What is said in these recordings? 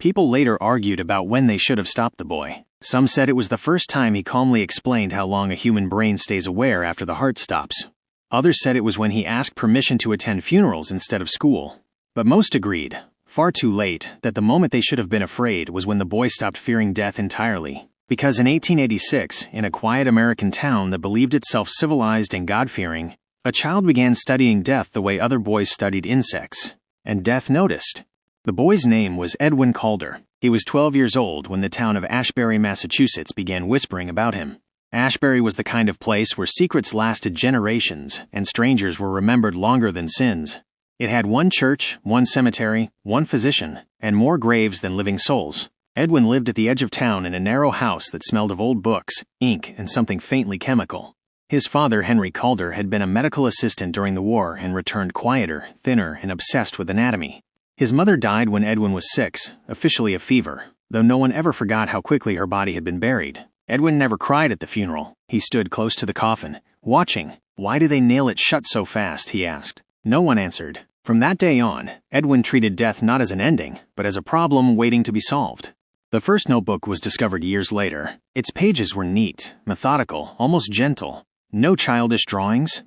People later argued about when they should have stopped the boy. Some said it was the first time he calmly explained how long a human brain stays aware after the heart stops. Others said it was when he asked permission to attend funerals instead of school. But most agreed, far too late, that the moment they should have been afraid was when the boy stopped fearing death entirely. Because in 1886, in a quiet American town that believed itself civilized and God-fearing, a child began studying death the way other boys studied insects. And death noticed. The boy's name was Edwin Calder. He was 12 years old when the town of Ashbury, Massachusetts began whispering about him. Ashbury was the kind of place where secrets lasted generations and strangers were remembered longer than sins. It had one church, one cemetery, one physician, and more graves than living souls. Edwin lived at the edge of town in a narrow house that smelled of old books, ink, and something faintly chemical. His father, Henry Calder, had been a medical assistant during the war and returned quieter, thinner, and obsessed with anatomy. His mother died when Edwin was 6, officially of fever, though no one ever forgot how quickly her body had been buried. Edwin never cried at the funeral. He stood close to the coffin, watching. "Why do they nail it shut so fast?" he asked. No one answered. From that day on, Edwin treated death not as an ending, but as a problem waiting to be solved. The first notebook was discovered years later. Its pages were neat, methodical, almost gentle. No childish drawings.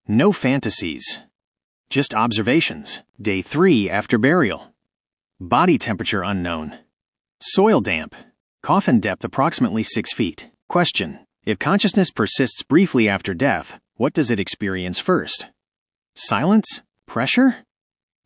No fantasies. Just observations. Day 3 after burial. Body temperature unknown. Soil damp. Coffin depth approximately 6 feet. Question: if consciousness persists briefly after death, what does it experience first? Silence? Pressure?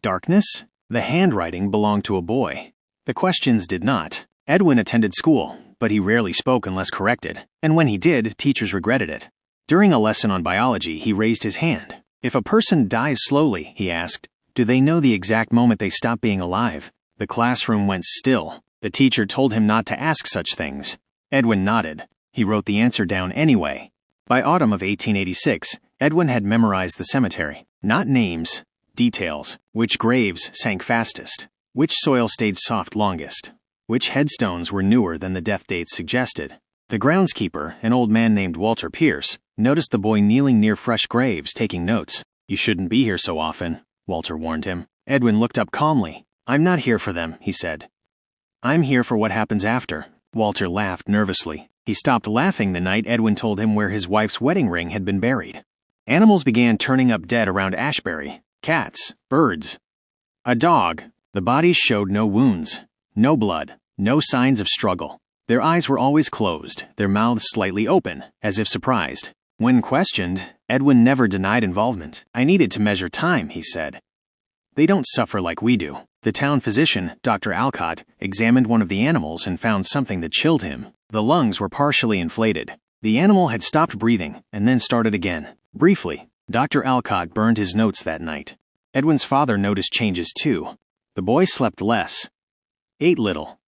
Darkness? The handwriting belonged to a boy. The questions did not. Edwin attended school, but he rarely spoke unless corrected, and when he did, teachers regretted it. During a lesson on biology, he raised his hand. If a person dies slowly, he asked, do they know the exact moment they stop being alive? The classroom went still. The teacher told him not to ask such things. Edwin nodded. He wrote the answer down anyway. By autumn of 1886, Edwin had memorized the cemetery. Not names, details. Which graves sank fastest. Which soil stayed soft longest. Which headstones were newer than the death dates suggested. The groundskeeper, an old man named Walter Pierce, noticed the boy kneeling near fresh graves taking notes. "You shouldn't be here so often," Walter warned him. Edwin looked up calmly. "I'm not here for them," he said. "I'm here for what happens after." Walter laughed nervously. He stopped laughing the night Edwin told him where his wife's wedding ring had been buried. Animals began turning up dead around Ashbury. Cats, birds. A dog. The bodies showed no wounds, no blood, no signs of struggle. Their eyes were always closed, their mouths slightly open, as if surprised. When questioned, Edwin never denied involvement. "I needed to measure time," he said. "They don't suffer like we do." The town physician, Dr. Alcott, examined one of the animals and found something that chilled him. The lungs were partially inflated. The animal had stopped breathing and then started again. Briefly, Dr. Alcott burned his notes that night. Edwin's father noticed changes too. The boy slept less, ate little,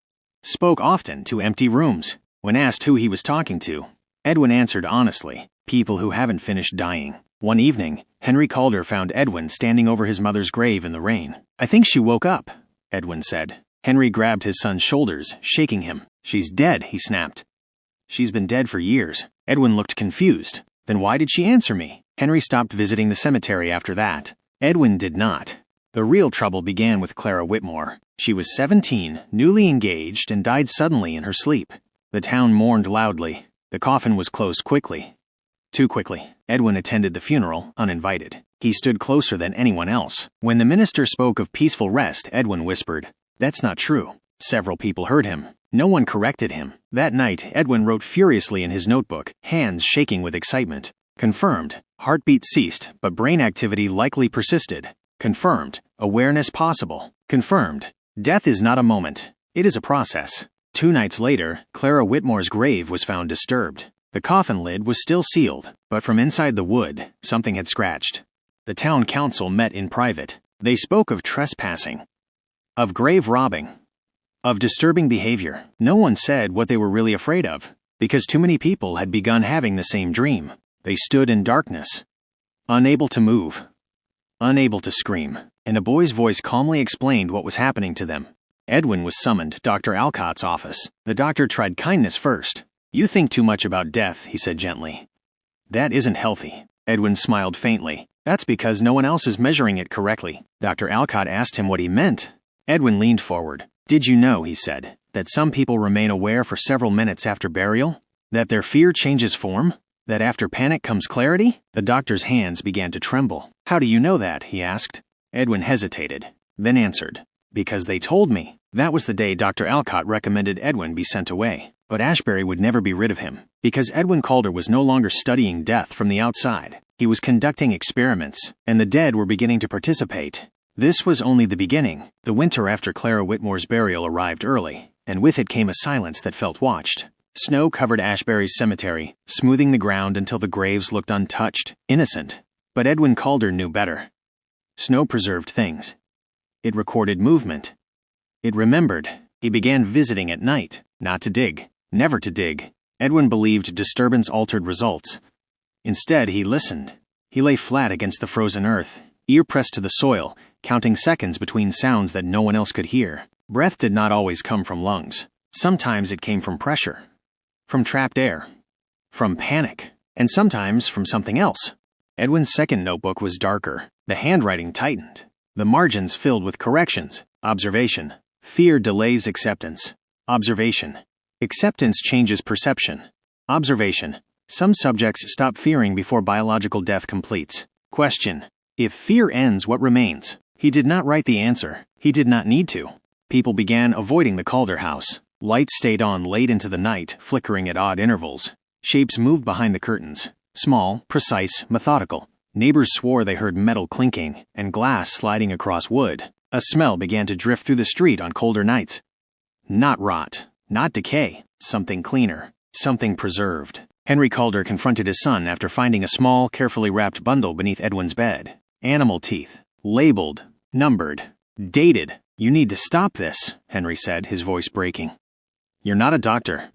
spoke often to empty rooms. When asked who he was talking to, Edwin answered honestly, people who haven't finished dying. One evening, Henry Calder found Edwin standing over his mother's grave in the rain. "I think she woke up," Edwin said. Henry grabbed his son's shoulders, shaking him. "She's dead," he snapped. "She's been dead for years." Edwin looked confused. "Then why did she answer me?" Henry stopped visiting the cemetery after that. Edwin did not. The real trouble began with Clara Whitmore. She was 17, newly engaged, and died suddenly in her sleep. The town mourned loudly. The coffin was closed quickly. Too quickly. Edwin attended the funeral, uninvited. He stood closer than anyone else. When the minister spoke of peaceful rest, Edwin whispered, "That's not true." Several people heard him. No one corrected him. That night, Edwin wrote furiously in his notebook, hands shaking with excitement. Confirmed. Heartbeat ceased, but brain activity likely persisted. Confirmed. Awareness possible. Confirmed. Death is not a moment. It is a process. 2 nights later, Clara Whitmore's grave was found disturbed. The coffin lid was still sealed, but from inside the wood, something had scratched. The town council met in private. They spoke of trespassing, of grave robbing, of disturbing behavior. No one said what they were really afraid of, because too many people had begun having the same dream. They stood in darkness, unable to move, unable to scream, and a boy's voice calmly explained what was happening to them. Edwin was summoned to Dr. Alcott's office. The doctor tried kindness first. "You think too much about death," he said gently. "That isn't healthy." Edwin smiled faintly. "That's because no one else is measuring it correctly." Dr. Alcott asked him what he meant. Edwin leaned forward. Did you know, he said, that some people remain aware for several minutes after burial? That their fear changes form? That after panic comes clarity? The doctor's hands began to tremble. How do you know that? He asked. Edwin hesitated, then answered. Because they told me. That was the day Dr. Alcott recommended Edwin be sent away. But Ashbury would never be rid of him, because Edwin Calder was no longer studying death from the outside. He was conducting experiments, and the dead were beginning to participate. This was only the beginning. The winter after Clara Whitmore's burial arrived early, and with it came a silence that felt watched. Snow covered Ashbury's cemetery, smoothing the ground until the graves looked untouched, innocent. But Edwin Calder knew better. Snow preserved things. It recorded movement. It remembered. He began visiting at night, not to dig, never to dig. Edwin believed disturbance altered results. Instead, he listened. He lay flat against the frozen earth, ear pressed to the soil, counting seconds between sounds that no one else could hear. Breath did not always come from lungs. Sometimes it came from pressure, from trapped air, from panic, and sometimes from something else. Edwin's second notebook was darker. The handwriting tightened. The margins filled with corrections. Observation. Fear delays acceptance. Observation. Acceptance changes perception. Observation. Some subjects stop fearing before biological death completes. Question. If fear ends, what remains? He did not write the answer. He did not need to. People began avoiding the Calder house. Lights stayed on late into the night, flickering at odd intervals. Shapes moved behind the curtains. Small, precise, methodical. Neighbors swore they heard metal clinking and glass sliding across wood. A smell began to drift through the street on colder nights. Not rot, not decay, something cleaner, something preserved. Henry Calder confronted his son after finding a small, carefully wrapped bundle beneath Edwin's bed. Animal teeth. Labeled. Numbered. Dated. You need to stop this, Henry said, his voice breaking. You're not a doctor.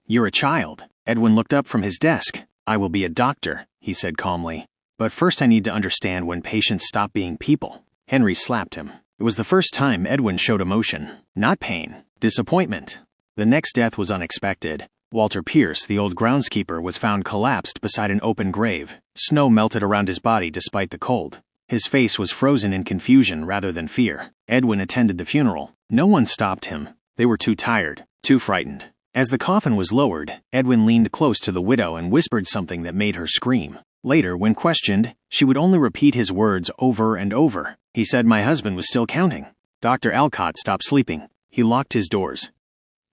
You're a child. Edwin looked up from his desk. I will be a doctor, he said calmly. But first I need to understand when patients stop being people. Henry slapped him. It was the first time Edwin showed emotion. Not pain. Disappointment. The next death was unexpected. Walter Pierce, the old groundskeeper, was found collapsed beside an open grave. Snow melted around his body despite the cold. His face was frozen in confusion rather than fear. Edwin attended the funeral. No one stopped him. They were too tired, too frightened. As the coffin was lowered, Edwin leaned close to the widow and whispered something that made her scream. Later, when questioned, she would only repeat his words over and over. He said my husband was still counting. Dr. Alcott stopped sleeping. He locked his doors.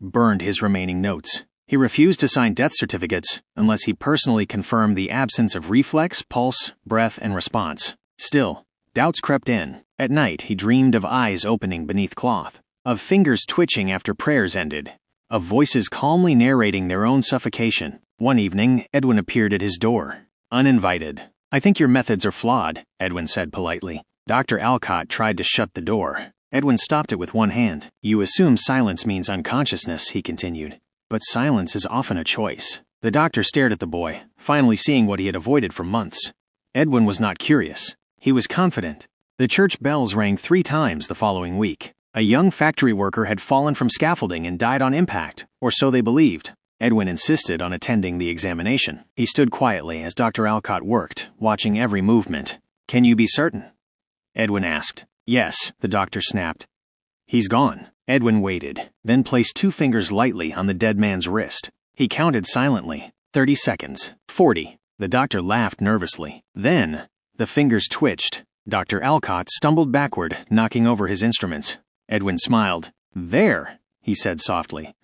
Burned his remaining notes. He refused to sign death certificates unless he personally confirmed the absence of reflex, pulse, breath, and response. Still, doubts crept in. At night, he dreamed of eyes opening beneath cloth, of fingers twitching after prayers ended, of voices calmly narrating their own suffocation. One evening, Edwin appeared at his door, uninvited. I think your methods are flawed, Edwin said politely. Dr. Alcott tried to shut the door. Edwin stopped it with one hand. You assume silence means unconsciousness, he continued. But silence is often a choice. The doctor stared at the boy, finally seeing what he had avoided for months. Edwin was not curious. He was confident. The church bells rang 3 times the following week. A young factory worker had fallen from scaffolding and died on impact, or so they believed. Edwin insisted on attending the examination. He stood quietly as Dr. Alcott worked, watching every movement. Can you be certain? Edwin asked. Yes, the doctor snapped. He's gone. Edwin waited, then placed 2 fingers lightly on the dead man's wrist. He counted silently. 30 seconds. 40. The doctor laughed nervously. Then, the fingers twitched. Dr. Alcott stumbled backward, knocking over his instruments. Edwin smiled. There, he said softly.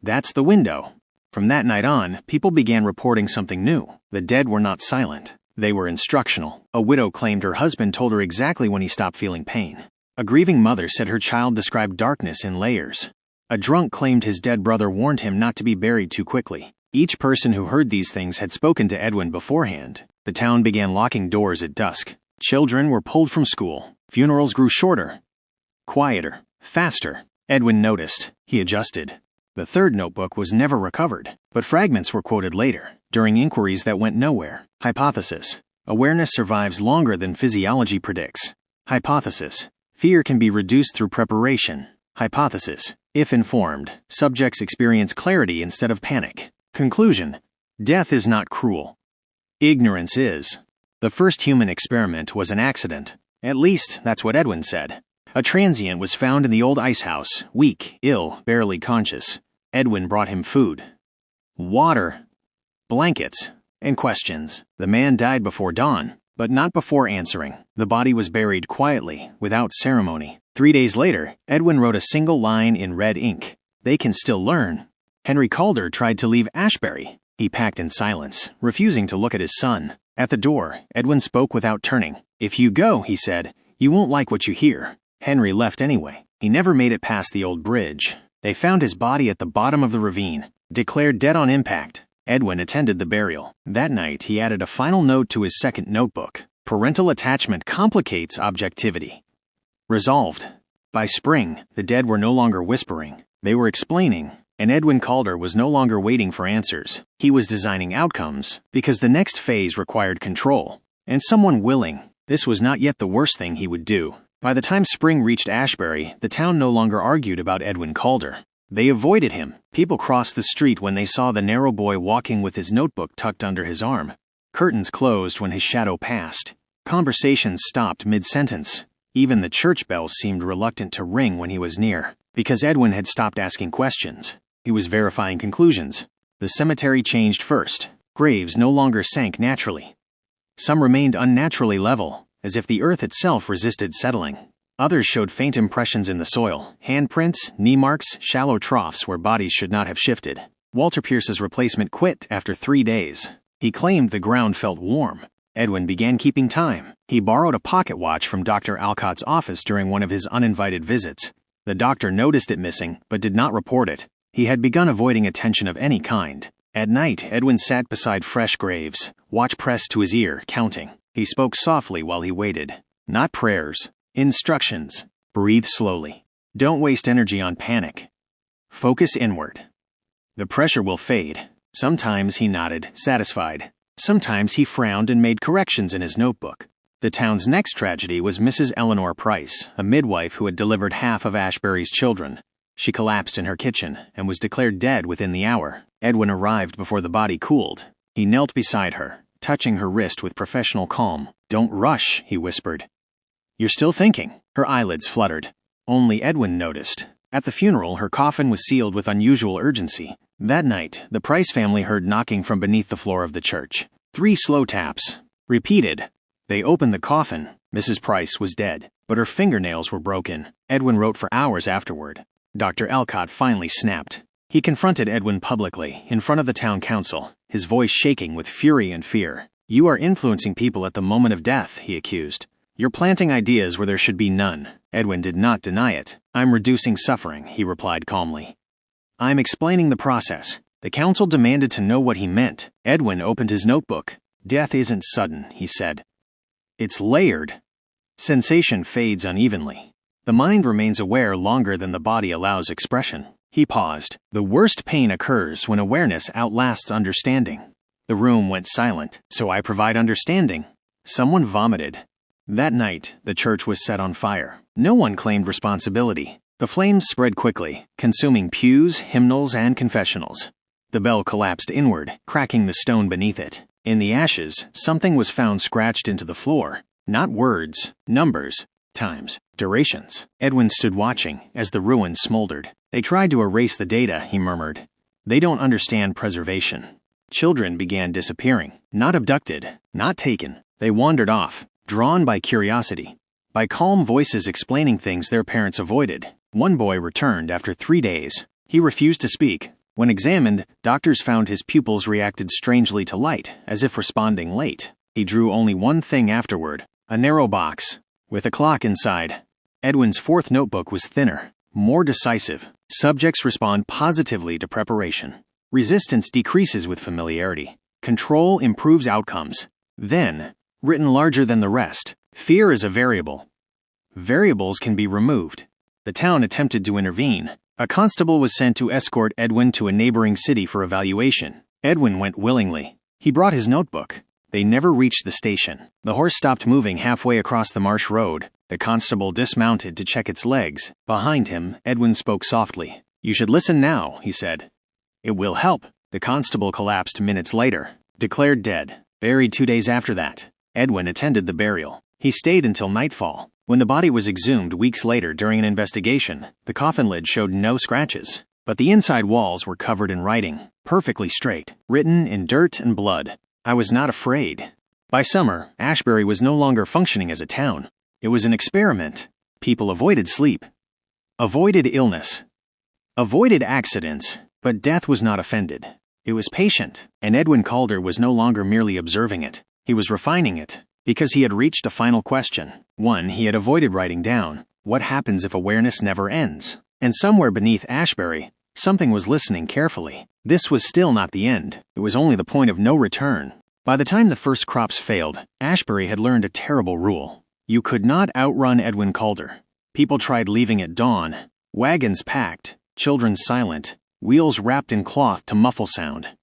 That's the window. From that night on, people began reporting something new. The dead were not silent. They were instructional. A widow claimed her husband told her exactly when he stopped feeling pain. A grieving mother said her child described darkness in layers. A drunk claimed his dead brother warned him not to be buried too quickly. Each person who heard these things had spoken to Edwin beforehand. The town began locking doors at dusk. Children were pulled from school. Funerals grew shorter, quieter, faster. Edwin noticed. He adjusted. The third notebook was never recovered, but fragments were quoted later, during inquiries that went nowhere. Hypothesis. Awareness survives longer than physiology predicts. Hypothesis. Fear can be reduced through preparation. Hypothesis. If informed, subjects experience clarity instead of panic. Conclusion. Death is not cruel. Ignorance is. The first human experiment was an accident. At least, that's what Edwin said. A transient was found in the old ice house, weak, ill, barely conscious. Edwin brought him food, water, blankets, and questions. The man died before dawn, but not before answering. The body was buried quietly, without ceremony. 3 days later, Edwin wrote a single line in red ink. They can still learn. Henry Calder tried to leave Ashbury. He packed in silence, refusing to look at his son. At the door, Edwin spoke without turning. "If you go," he said, "you won't like what you hear." Henry left anyway. He never made it past the old bridge. They found his body at the bottom of the ravine, declared dead on impact. Edwin attended the burial. That night, he added a final note to his second notebook. Parental attachment complicates objectivity. Resolved. By spring, the dead were no longer whispering. They were explaining, and Edwin Calder was no longer waiting for answers. He was designing outcomes, because the next phase required control, and someone willing. This was not yet the worst thing he would do. By the time spring reached Ashbury, the town no longer argued about Edwin Calder. They avoided him. People crossed the street when they saw the narrow boy walking with his notebook tucked under his arm. Curtains closed when his shadow passed. Conversations stopped mid-sentence. Even the church bells seemed reluctant to ring when he was near, because Edwin had stopped asking questions. He was verifying conclusions. The cemetery changed first. Graves no longer sank naturally. Some remained unnaturally level, as if the earth itself resisted settling. Others showed faint impressions in the soil, handprints, knee marks, shallow troughs where bodies should not have shifted. Walter Pierce's replacement quit after 3 days. He claimed the ground felt warm. Edwin began keeping time. He borrowed a pocket watch from Dr. Alcott's office during one of his uninvited visits. The doctor noticed it missing, but did not report it. He had begun avoiding attention of any kind. At night, Edwin sat beside fresh graves, watch pressed to his ear, counting. He spoke softly while he waited. Not prayers. Instructions. Breathe slowly. Don't waste energy on panic. Focus inward. The pressure will fade. Sometimes he nodded, satisfied. Sometimes he frowned and made corrections in his notebook. The town's next tragedy was Mrs. Eleanor Price, a midwife who had delivered half of Ashbury's children. She collapsed in her kitchen and was declared dead within the hour. Edwin arrived before the body cooled. He knelt beside her, touching her wrist with professional calm. "Don't rush," he whispered. "You're still thinking." Her eyelids fluttered. Only Edwin noticed. At the funeral, her coffin was sealed with unusual urgency. That night, the Price family heard knocking from beneath the floor of the church. 3 slow taps. Repeated. They opened the coffin. Mrs. Price was dead, but her fingernails were broken. Edwin wrote for hours afterward. Dr. Alcott finally snapped. He confronted Edwin publicly, in front of the town council, his voice shaking with fury and fear. "You are influencing people at the moment of death," he accused. "You're planting ideas where there should be none." Edwin did not deny it. "I'm reducing suffering," he replied calmly. "I'm explaining the process." The council demanded to know what he meant. Edwin opened his notebook. "Death isn't sudden," he said. "It's layered." Sensation fades unevenly. The mind remains aware longer than the body allows expression. He paused. "The worst pain occurs when awareness outlasts understanding." The room went silent. "So I provide understanding." Someone vomited. That night, the church was set on fire. No one claimed responsibility. The flames spread quickly, consuming pews, hymnals, and confessionals. The bell collapsed inward, cracking the stone beneath it. In the ashes, something was found scratched into the floor. Not words, numbers, times, durations. Edwin stood watching as the ruins smoldered. "They tried to erase the data," he murmured. "They don't understand preservation." Children began disappearing. Not abducted, not taken. They wandered off, drawn by curiosity, by calm voices explaining things their parents avoided. One boy returned after 3 days. He refused to speak. When examined, doctors found his pupils reacted strangely to light, as if responding late. He drew only one thing afterward, a narrow box, with a clock inside. Edwin's 4th notebook was thinner, more decisive. Subjects respond positively to preparation. Resistance decreases with familiarity. Control improves outcomes. Then, written larger than the rest, fear is a variable. Variables can be removed. The town attempted to intervene. A constable was sent to escort Edwin to a neighboring city for evaluation. Edwin went willingly. He brought his notebook. They never reached the station. The horse stopped moving halfway across the marsh road. The constable dismounted to check its legs. Behind him, Edwin spoke softly. "You should listen now," he said. "It will help." The constable collapsed minutes later, declared dead, buried 2 days after that. Edwin attended the burial. He stayed until nightfall. When the body was exhumed weeks later during an investigation, the coffin lid showed no scratches, but the inside walls were covered in writing, perfectly straight, written in dirt and blood. I was not afraid. By summer, Ashbury was no longer functioning as a town. It was an experiment. People avoided sleep, avoided illness, avoided accidents, but death was not offended. It was patient, and Edwin Calder was no longer merely observing it. He was refining it, because he had reached a final question, one he had avoided writing down. What happens if awareness never ends? And somewhere beneath Ashbury, something was listening carefully. This was still not the end. It was only the point of no return. By the time the first crops failed, Ashbury had learned a terrible rule. You could not outrun Edwin Calder. People tried leaving at dawn, wagons packed, children silent, wheels wrapped in cloth to muffle sound.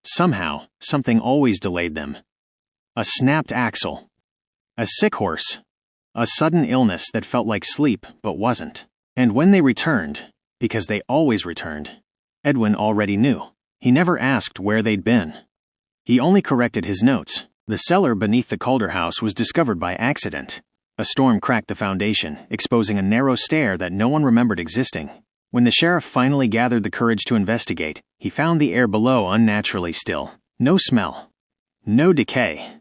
Somehow, something always delayed them. A snapped axle, a sick horse, a sudden illness that felt like sleep but wasn't. And when they returned, because they always returned, Edwin already knew. He never asked where they'd been. He only corrected his notes. The cellar beneath the Calder house was discovered by accident. A storm cracked the foundation, exposing a narrow stair that no one remembered existing. When the sheriff finally gathered the courage to investigate, he found the air below unnaturally still. No smell. No decay.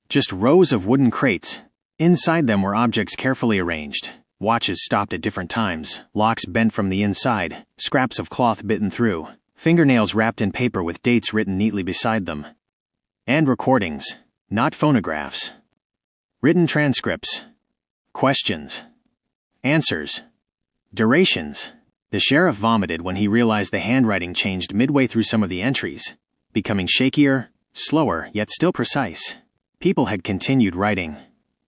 Just rows of wooden crates. Inside them were objects carefully arranged. Watches stopped at different times, locks bent from the inside, scraps of cloth bitten through, fingernails wrapped in paper with dates written neatly beside them. And recordings, not phonographs. Written transcripts. Questions. Answers. Durations. The sheriff vomited when he realized the handwriting changed midway through some of the entries, becoming shakier, slower, yet still precise. People had continued writing,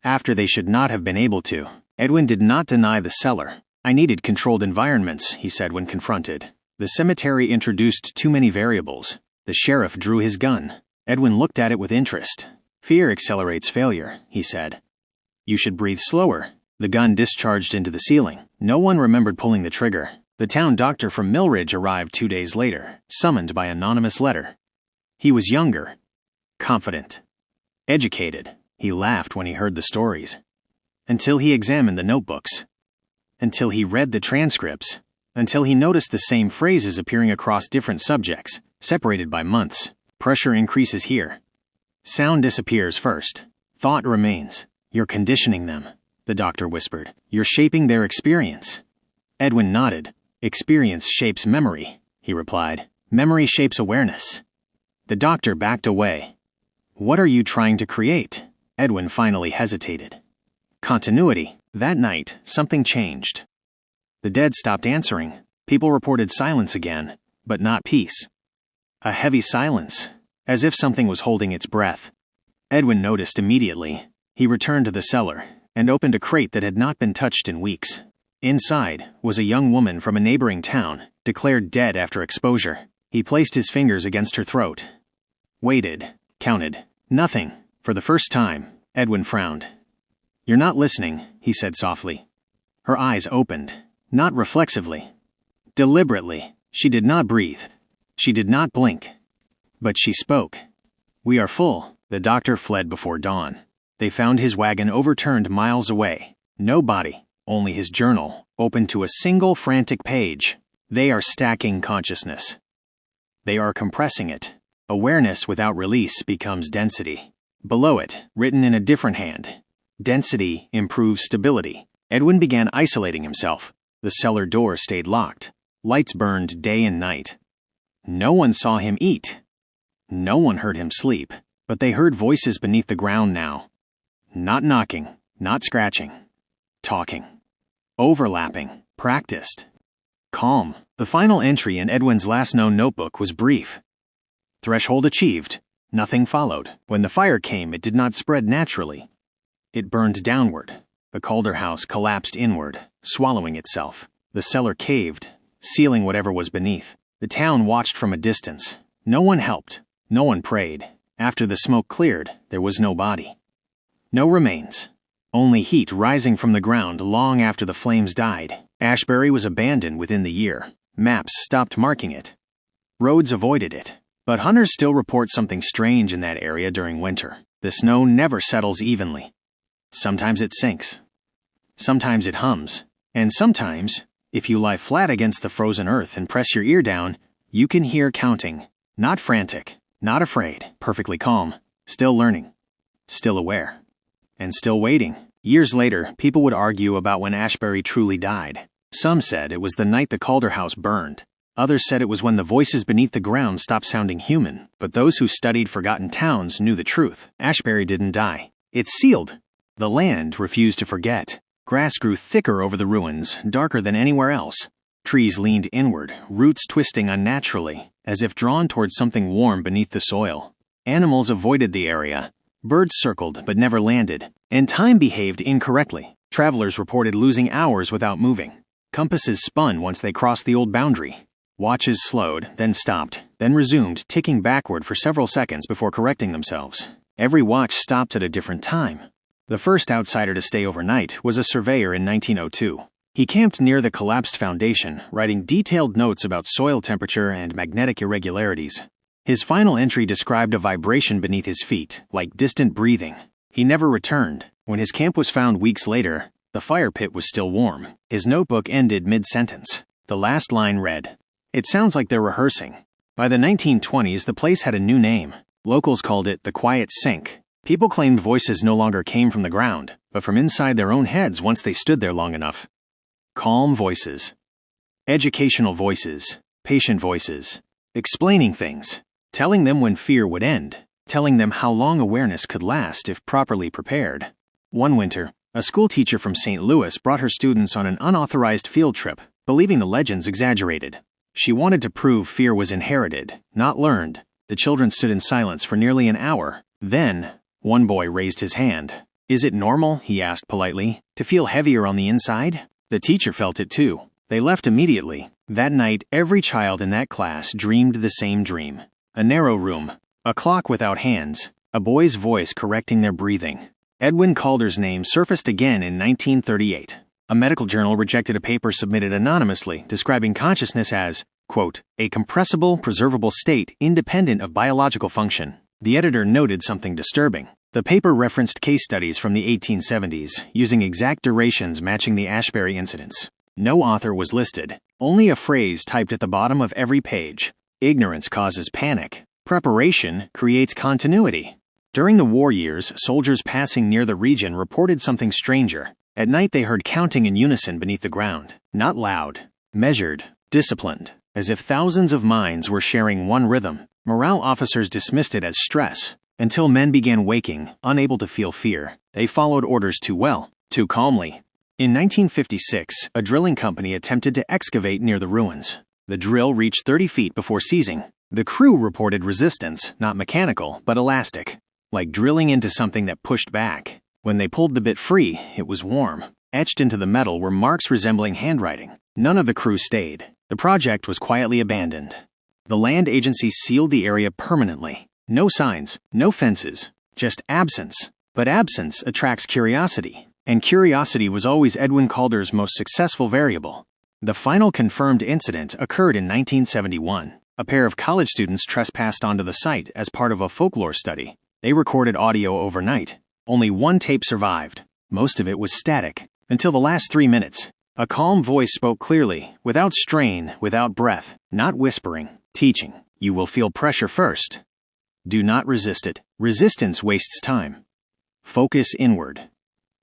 after they should not have been able to. Edwin did not deny the cellar. I needed controlled environments, he said when confronted. The cemetery introduced too many variables. The sheriff drew his gun. Edwin looked at it with interest. Fear accelerates failure, he said. You should breathe slower. The gun discharged into the ceiling. No one remembered pulling the trigger. The town doctor from Millridge arrived 2 days later, summoned by anonymous letter. He was younger, confident, educated. He laughed when he heard the stories. Until he examined the notebooks. Until he read the transcripts. Until he noticed the same phrases appearing across different subjects, separated by months. Pressure increases here. Sound disappears first. Thought remains. You're conditioning them, the doctor whispered. You're shaping their experience. Edwin nodded. Experience shapes memory, he replied. Memory shapes awareness. The doctor backed away. What are you trying to create? Edwin finally hesitated. Continuity. That night, something changed. The dead stopped answering. People reported silence again, but not peace. A heavy silence, as if something was holding its breath. Edwin noticed immediately. He returned to the cellar and opened a crate that had not been touched in weeks. Inside was a young woman from a neighboring town, declared dead after exposure. He placed his fingers against her throat. Waited, counted. Nothing. For the first time, Edwin frowned. You're not listening, he said softly. Her eyes opened, not reflexively. Deliberately. She did not breathe. She did not blink. But she spoke. We are full. The doctor fled before dawn. They found his wagon overturned miles away. No body, only his journal, open to a single frantic page. They are stacking consciousness. They are compressing it. Awareness without release becomes density. Below it, written in a different hand, density improves stability. Edwin began isolating himself. The cellar door stayed locked. Lights burned day and night. No one saw him eat. No one heard him sleep. But they heard voices beneath the ground now. Not knocking, not scratching. Talking. Overlapping. Practiced. Calm. The final entry in Edwin's last known notebook was brief. Threshold achieved. Nothing followed. When the fire came, it did not spread naturally. It burned downward. The Calder house collapsed inward, swallowing itself. The cellar caved, sealing whatever was beneath. The town watched from a distance. No one helped. No one prayed. After the smoke cleared, there was no body. No remains. Only heat rising from the ground long after the flames died. Ashbury was abandoned within the year. Maps stopped marking it. Roads avoided it. But hunters still report something strange in that area during winter. The snow never settles evenly. Sometimes it sinks. Sometimes it hums. And sometimes, if you lie flat against the frozen earth and press your ear down, you can hear counting. Not frantic, not afraid, perfectly calm, still learning, still aware, and still waiting. Years later, people would argue about when Ashbury truly died. Some said it was the night the Calder house burned. Others said it was when the voices beneath the ground stopped sounding human. But those who studied forgotten towns knew the truth. Ashbury didn't die. It's sealed. The land refused to forget. Grass grew thicker over the ruins, darker than anywhere else. Trees leaned inward, roots twisting unnaturally, as if drawn towards something warm beneath the soil. Animals avoided the area. Birds circled but never landed, and time behaved incorrectly. Travelers reported losing hours without moving. Compasses spun once they crossed the old boundary. Watches slowed, then stopped, then resumed, ticking backward for several seconds before correcting themselves. Every watch stopped at a different time. The first outsider to stay overnight was a surveyor in 1902. He camped near the collapsed foundation, writing detailed notes about soil temperature and magnetic irregularities. His final entry described a vibration beneath his feet, like distant breathing. He never returned. When his camp was found weeks later, the fire pit was still warm. His notebook ended mid-sentence. The last line read, "It sounds like they're rehearsing." By the 1920s, the place had a new name. Locals called it the Quiet Sink. People claimed voices no longer came from the ground, but from inside their own heads once they stood there long enough. Calm voices. Educational voices. Patient voices. Explaining things. Telling them when fear would end. Telling them how long awareness could last if properly prepared. One winter, a schoolteacher from St. Louis brought her students on an unauthorized field trip, believing the legends exaggerated. She wanted to prove fear was inherited, not learned. The children stood in silence for nearly an hour. Then, one boy raised his hand. "Is it normal," he asked politely, "to feel heavier on the inside?" The teacher felt it too. They left immediately. That night, every child in that class dreamed the same dream. A narrow room, a clock without hands, a boy's voice correcting their breathing. Edwin Calder's name surfaced again in 1938. A medical journal rejected a paper submitted anonymously describing consciousness as, quote, "a compressible, preservable state independent of biological function." The editor noted something disturbing. The paper referenced case studies from the 1870s, using exact durations matching the Ashbury incidents. No author was listed, only a phrase typed at the bottom of every page. Ignorance causes panic. Preparation creates continuity. During the war years, soldiers passing near the region reported something stranger. At night they heard counting in unison beneath the ground. Not loud, measured, disciplined, as if thousands of minds were sharing one rhythm. Morale officers dismissed it as stress, until men began waking, unable to feel fear. They followed orders too well, too calmly. In 1956, a drilling company attempted to excavate near the ruins. The drill reached 30 feet before seizing. The crew reported resistance, not mechanical, but elastic, like drilling into something that pushed back. When they pulled the bit free, it was warm. Etched into the metal were marks resembling handwriting. None of the crew stayed. The project was quietly abandoned. The land agency sealed the area permanently. No signs, no fences, just absence. But absence attracts curiosity, and curiosity was always Edwin Calder's most successful variable. The final confirmed incident occurred in 1971. A pair of college students trespassed onto the site as part of a folklore study. They recorded audio overnight. Only one tape survived. Most of it was static, until the last 3 minutes. A calm voice spoke clearly, without strain, without breath, not whispering, teaching. You will feel pressure first. Do not resist it. Resistance wastes time. Focus inward.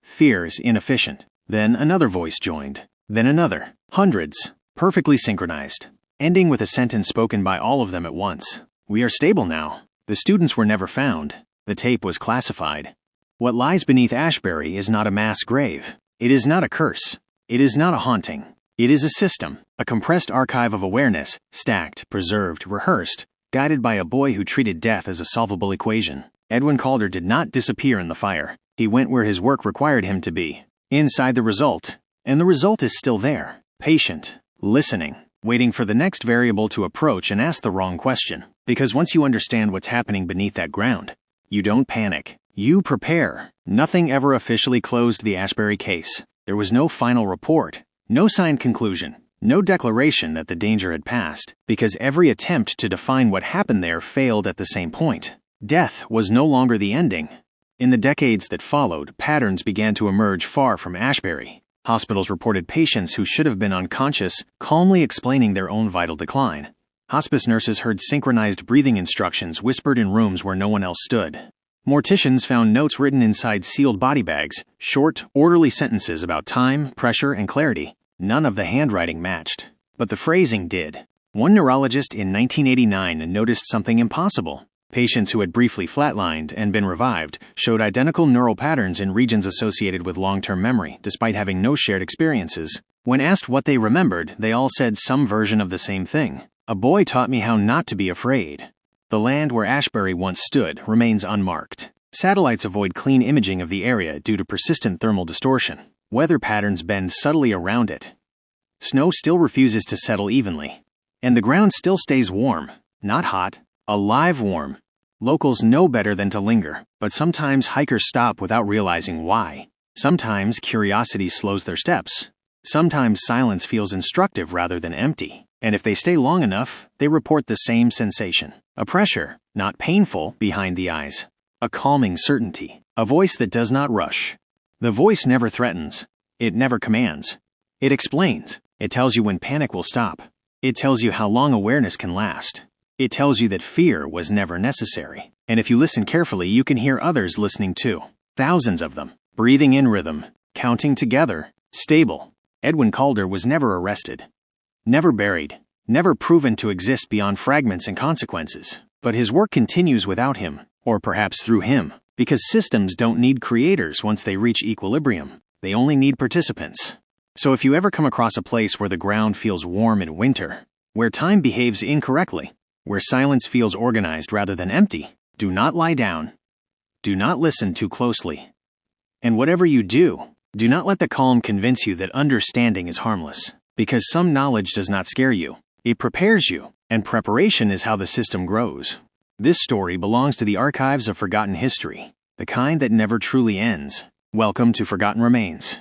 Fear is inefficient. Then another voice joined. Then another. Hundreds. Perfectly synchronized. Ending with a sentence spoken by all of them at once. We are stable now. The students were never found. The tape was classified. What lies beneath Ashbury is not a mass grave. It is not a curse. It is not a haunting. It is a system, a compressed archive of awareness, stacked, preserved, rehearsed, guided by a boy who treated death as a solvable equation. Edwin Calder did not disappear in the fire. He went where his work required him to be, inside the result. And the result is still there, patient, listening, waiting for the next variable to approach and ask the wrong question. Because once you understand what's happening beneath that ground, you don't panic. You prepare. Nothing ever officially closed the Ashbury case. There was no final report, no signed conclusion, no declaration that the danger had passed, because every attempt to define what happened there failed at the same point. Death was no longer the ending. In the decades that followed, patterns began to emerge far from Ashbury. Hospitals reported patients who should have been unconscious calmly explaining their own vital decline. Hospice nurses heard synchronized breathing instructions whispered in rooms where no one else stood. Morticians found notes written inside sealed body bags, short, orderly sentences about time, pressure, and clarity. None of the handwriting matched, but the phrasing did. One neurologist in 1989 noticed something impossible. Patients who had briefly flatlined and been revived showed identical neural patterns in regions associated with long-term memory, despite having no shared experiences. When asked what they remembered, they all said some version of the same thing. "A boy taught me how not to be afraid." The land where Ashbury once stood remains unmarked. Satellites avoid clean imaging of the area due to persistent thermal distortion. Weather patterns bend subtly around it. Snow still refuses to settle evenly. And the ground still stays warm, not hot. Alive warm. Locals know better than to linger, but sometimes hikers stop without realizing why. Sometimes curiosity slows their steps. Sometimes silence feels instructive rather than empty. And if they stay long enough, they report the same sensation. A pressure, not painful, behind the eyes. A calming certainty. A voice that does not rush. The voice never threatens. It never commands. It explains. It tells you when panic will stop. It tells you how long awareness can last. It tells you that fear was never necessary. And if you listen carefully, you can hear others listening too. Thousands of them, breathing in rhythm, counting together, stable. Edwin Calder was never arrested, never buried, never proven to exist beyond fragments and consequences. But his work continues without him, or perhaps through him, because systems don't need creators once they reach equilibrium. They only need participants. So if you ever come across a place where the ground feels warm in winter, where time behaves incorrectly, where silence feels organized rather than empty, do not lie down. Do not listen too closely. And whatever you do, do not let the calm convince you that understanding is harmless, because some knowledge does not scare you. It prepares you, and preparation is how the system grows. This story belongs to the archives of forgotten history, the kind that never truly ends. Welcome to Forgotten Remains.